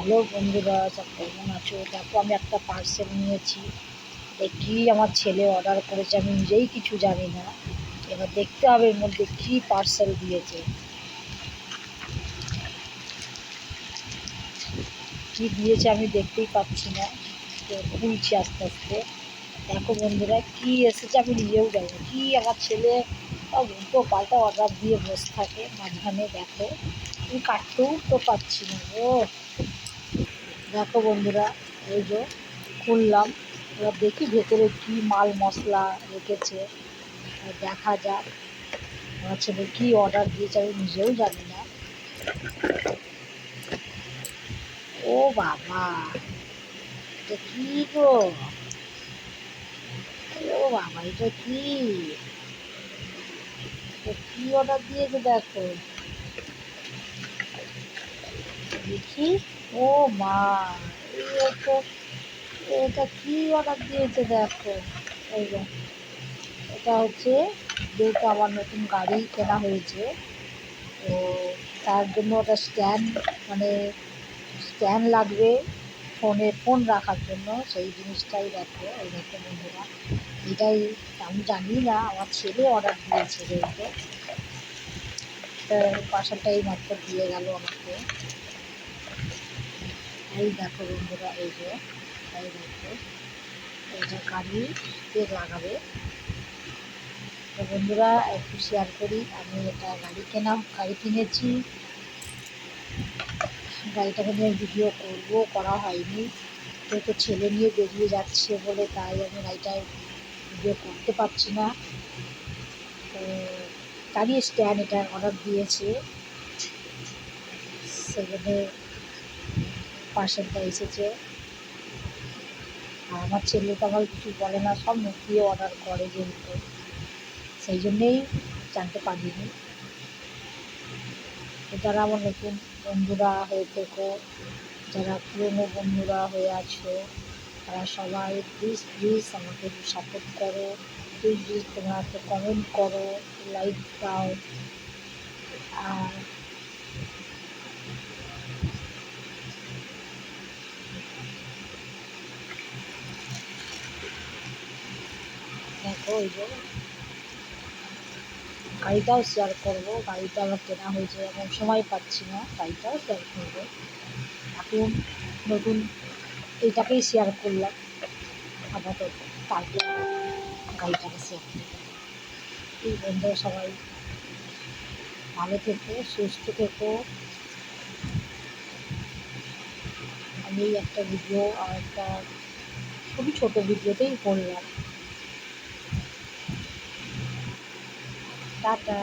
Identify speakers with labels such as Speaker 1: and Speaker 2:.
Speaker 1: Hello বন্ধুরা, সব কেমন আছো? দেখো আমি একটা পার্সেল নিয়েছি। দেখি আমার ছেলে অর্ডার করেছে, আমি নিজেই কিছু জানি না। এবার দেখতে হবে এর মধ্যে কী পার্সেল দিয়েছে, কী দিয়েছে আমি দেখতেই পাচ্ছি না। তো খুলছি আস্তে আস্তে। দেখো বন্ধুরা কী এসেছে আমি নিজেও জানি না। কী আমার ছেলে উল্টো পাল্টা অর্ডার দিয়ে বসে থাকে মাঝখানে। দেখো আমি কাটতেও তো পাচ্ছি না। ও দেখো বন্ধুরা, এই যে খুললাম। এবার দেখি ভেতরে কি মাল মশলা রেখেছে, দেখা যাক। আমার ছেলে কী অর্ডার দিয়েছে আমি নিজেও জানি না। ও বাবা, এটা কী গো? ও বাবা, এটা কি? কি অর্ডার দিয়েছে দেখো, দেখি। ও মা, এটা এটা কি অর্ডার দিয়েছে দেখো। এই যে এটা হচ্ছে, যেহেতু আমার নতুন গাড়ি কেনা হয়েছে, তো তার জন্য ওটা স্ট্যান্ড, মানে স্ট্যান্ড লাগবে ফোন রাখার জন্য। সেই জিনিসটাই দেখো। এই দেখো বন্ধুরা, এটাই আমি জানি না, আমার ছেলে অর্ডার দিয়েছে যেহেতু। পার্সেলটা এই মাত্র দিয়ে গেল আমাকে। এই দেখো বন্ধুরা, এই যে এই দেখো, এই যে গাড়িতে লাগাবে। তো বন্ধুরা একটু শেয়ার করি, আমি এটা গাড়ি কিনেছি। গাড়িটাকে নিয়ে ভিডিও করা হয়নি, তো ছেলে নিয়ে বেরিয়ে যাচ্ছে বলে তাই আমি গাড়িটায় ভিডিও করতে পারছি না। তো গাড়ি স্ট্যান্ড এটা অর্ডার দিয়েছে, সেখানে পার্সেলটা এসেছে। আর আমার ছেলে তো আমার কিছু বলে না, সব মুখ দিয়ে অর্ডার করে যেহেতু, সেই জন্যেই জানতে পারিনি। তো যারা আমার নতুন বন্ধুরা হয়ে থেকো, যারা পুরনো বন্ধুরা হয়ে আছো, তারা সবাই প্লিজ প্লিজ আমাকে একটু সাপোর্ট করো। প্লিজ প্লিজ তোমরা একটা কমেন্ট করো, লাইক দাও। আর দেখো, ওই যে গাড়িটাও শেয়ার করবো। গাড়িটা আমার কেনা হয়েছে, এখন সময় পাচ্ছি না, গাড়িটাও শেয়ার করবো। এখন নতুন এইটাকেই শেয়ার করলাম আপাতত, তারপর গাড়িটাকে শেয়ার করলাম। এই বন্ধুরা সবাই ভালো থেকো, সুস্থ থেকো। আমি একটা ভিডিও আর একটা খুবই ছোটো ভিডিওতেই করলাম। টাটা।